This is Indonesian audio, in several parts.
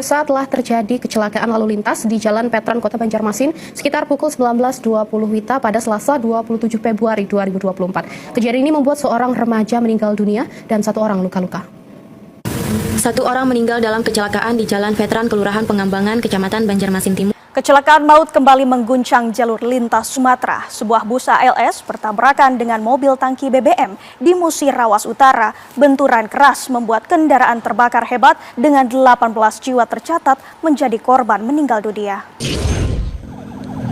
Pemirsa, telah terjadi kecelakaan lalu lintas di Jalan Veteran Kota Banjarmasin sekitar pukul 19.20 WITA pada Selasa 27 Februari 2024. Kejadian ini membuat seorang remaja meninggal dunia dan satu orang luka-luka. Satu orang meninggal dalam kecelakaan di Jalan Veteran Kelurahan Pengambangan, Kecamatan Banjarmasin Timur. Kecelakaan maut kembali mengguncang jalur lintas Sumatera. Sebuah bus ALS bertabrakan dengan mobil tangki BBM di Musirawas Utara. Benturan keras membuat kendaraan terbakar hebat dengan 18 jiwa tercatat menjadi korban meninggal dunia.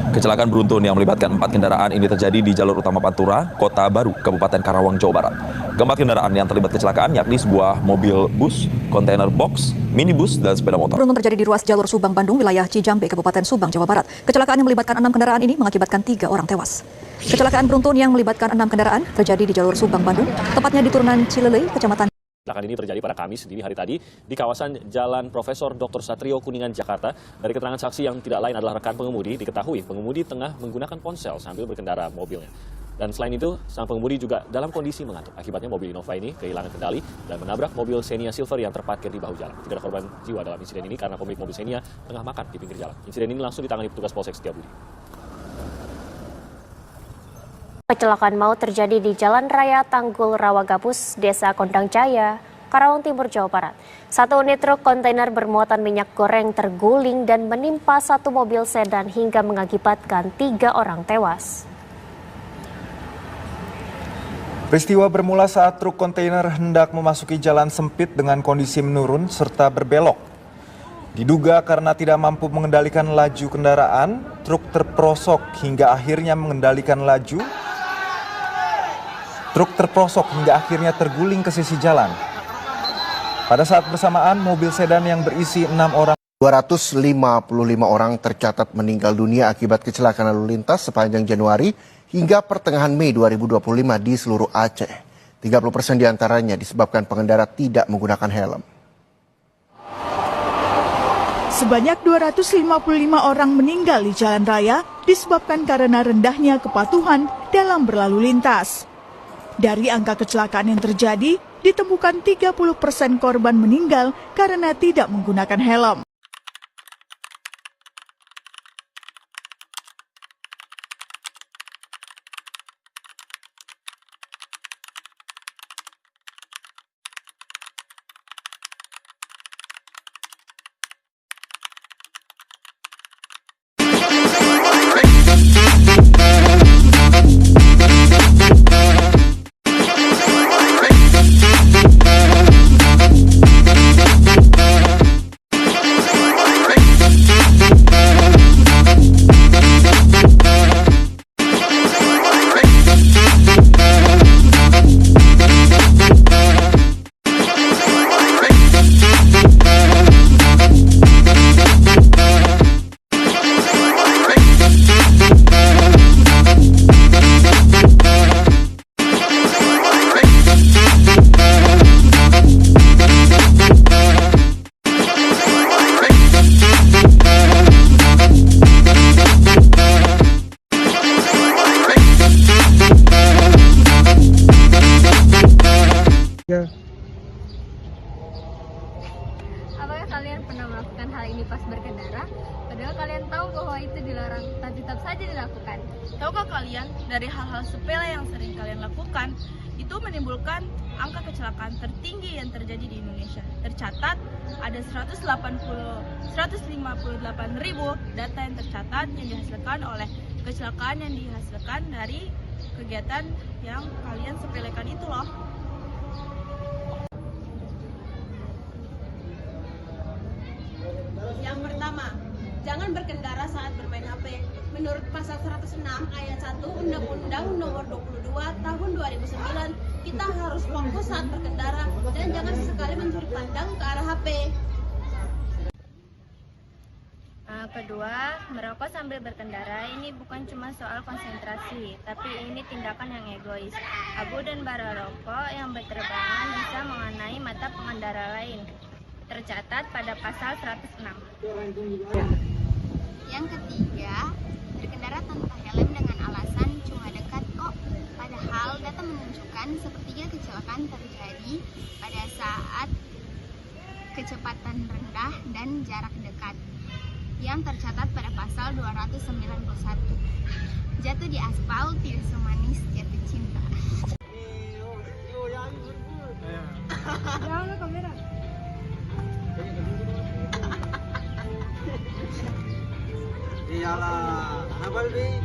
Kecelakaan beruntun yang melibatkan 4 kendaraan ini terjadi di jalur utama Pantura, Kota Baru, Kabupaten Karawang, Jawa Barat. Keempat kendaraan yang terlibat kecelakaan yakni sebuah mobil bus, kontainer box, minibus, dan sepeda motor. Beruntun terjadi di ruas jalur Subang, Bandung, wilayah Cijambe, Kabupaten Subang, Jawa Barat. Kecelakaan yang melibatkan 6 kendaraan ini mengakibatkan 3 orang tewas. Kecelakaan beruntun yang melibatkan 6 kendaraan terjadi di jalur Subang, Bandung, tepatnya di turunan Cilelei, Kecamatan. Kecelakaan ini terjadi pada Kamis dini hari tadi di kawasan Jalan Profesor Dr. Satrio Kuningan, Jakarta. Dari keterangan saksi yang tidak lain adalah rekan pengemudi, diketahui pengemudi tengah menggunakan ponsel sambil berkendara mobilnya. Dan selain itu, sang pengemudi juga dalam kondisi mengantuk. Akibatnya mobil Innova ini kehilangan kendali dan menabrak mobil Xenia Silver yang terparkir di bahu jalan. Tidak ada korban jiwa dalam insiden ini karena pemilik mobil Xenia tengah makan di pinggir jalan. Insiden ini langsung ditangani petugas Polsek Setiabudi. Kecelakaan maut terjadi di Jalan Raya Tanggul Rawagapus, Desa Kondang Jaya, Karawang Timur, Jawa Barat. Satu unit truk kontainer bermuatan minyak goreng terguling dan menimpa satu mobil sedan hingga mengakibatkan 3 orang tewas. Peristiwa bermula saat truk kontainer hendak memasuki jalan sempit dengan kondisi menurun serta berbelok. Diduga karena tidak mampu mengendalikan laju kendaraan, truk terperosok hingga akhirnya terguling ke sisi jalan. Pada saat bersamaan, mobil sedan yang berisi 6 orang. 255 orang tercatat meninggal dunia akibat kecelakaan lalu lintas sepanjang Januari hingga pertengahan Mei 2025 di seluruh Aceh. 30% diantaranya disebabkan pengendara tidak menggunakan helm. Sebanyak 255 orang meninggal di jalan raya disebabkan karena rendahnya kepatuhan dalam berlalu lintas. Dari angka kecelakaan yang terjadi, ditemukan 30% korban meninggal karena tidak menggunakan helm. Apakah kalian pernah melakukan hal ini pas berkendara? Padahal kalian tahu bahwa itu dilarang, tapi tetap saja dilakukan. Tahukah kalian dari hal-hal sepele yang sering kalian lakukan itu menimbulkan angka kecelakaan tertinggi yang terjadi di Indonesia. Tercatat ada 158.000 data yang tercatat yang dihasilkan oleh kecelakaan yang dihasilkan dari kegiatan yang kalian sepelekan itu loh. Yang pertama, jangan berkendara saat bermain HP. Menurut pasal 106 ayat 1 Undang-Undang Nomor 22 Tahun 2009, kita harus fokus saat berkendara dan jangan sesekali mencuri pandang ke arah HP. Kedua, merokok sambil berkendara ini bukan cuma soal konsentrasi, tapi ini tindakan yang egois. Abu dan bara rokok yang berterbangan bisa mengenai mata pengendara lain. Tercatat pada pasal 106. Yang ketiga, berkendara tanpa helm dengan alasan cuma dekat kok. Padahal data menunjukkan sepertiga kecelakaan terjadi pada saat kecepatan rendah, dan jarak dekat yang tercatat pada pasal 291. Jatuh di aspal tidak semanis jatuh cinta. Iyalah, apa nih?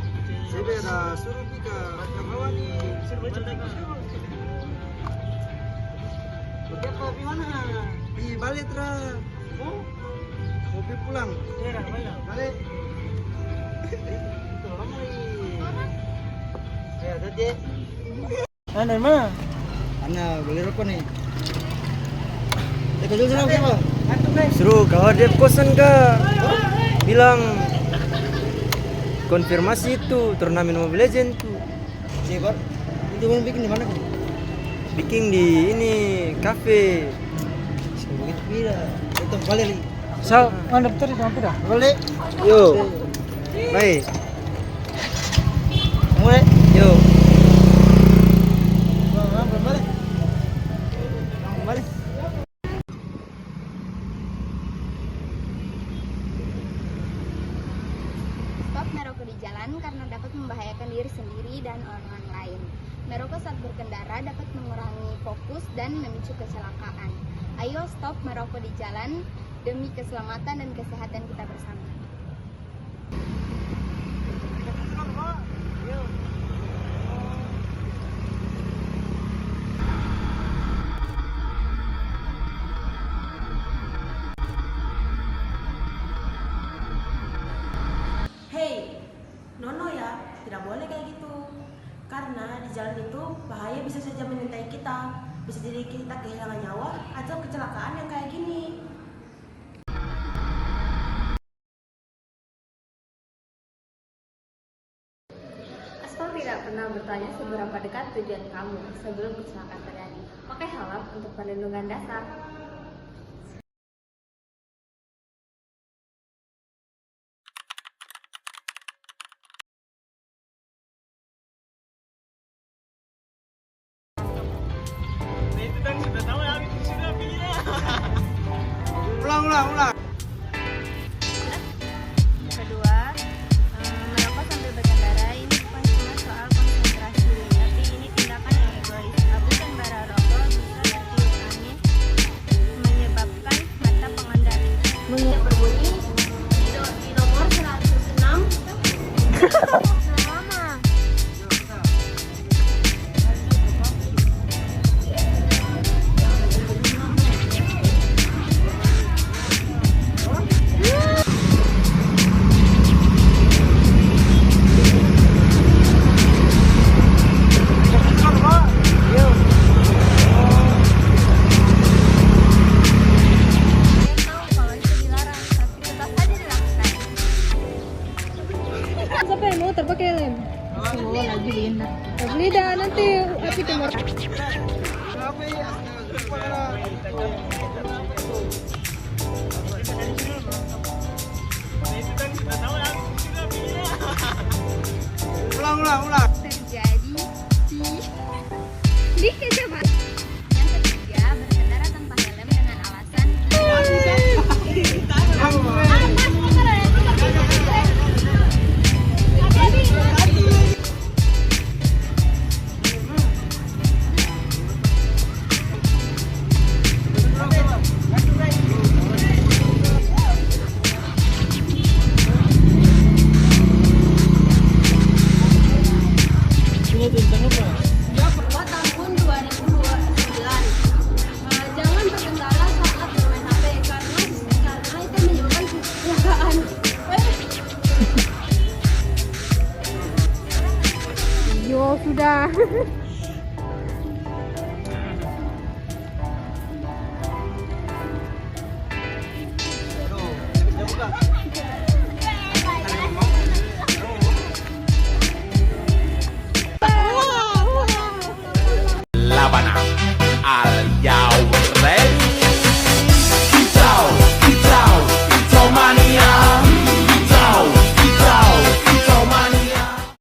Saya beda suruh kita kawan nih. Udah kau di mana? Di balik terus. Oh, mobil pulang. Iya, balik. Itu ramai. Ya, tadi. Mana mah? Ana beli rokok nih. Kita jual siapa? Suruh kau ada kosan kah? Bilang konfirmasi itu turnamen Mobile Legends tuh. Siapa? Itu mau bikin di mana? Bikin di ini kafe. Begitu bila. Itu balik nih. So, Mana daftar di mana? Balik. yo. Baik. Mulai. Yo. Balik. Balik. Stop merokok di jalan karena dapat membahayakan diri sendiri dan orang lain. Merokok saat berkendara dapat mengurangi fokus dan memicu kecelakaan. Ayo stop merokok di jalan demi keselamatan dan kesehatan kita bersama. Hei, nono ya, tidak boleh kayak gitu. Karena di jalan itu bahaya bisa saja mengintai kita. Bisa jadi kita kehilangan nyawa atau kecelakaan yang kayak gini. Aspal tidak pernah bertanya seberapa dekat tujuan kamu sebelum kecelakaan terjadi. Pakai helm untuk perlindungan dasar. Ulang. Kedua, merokok sambil berkendara ini bukan cuma soal konsentrasi, tapi ini tindakan yang egois. Abu dan bara rokok bisa tertiup angin, menyebabkan mata pengendara. Berbunyi di nomor 106. Mama. Siapa yang mau terpakai lem? Oh, lagi Linda. Beli dah nanti api timur. Ulang. Terjadi di kecepatan. Yang ketiga, berkendara tanpa helm dengan alasan tahun 2029. Jangan berkendara saat bermain HP karena itu menyebabkan kecelakaan. Yo sudah. Labanang al Yao.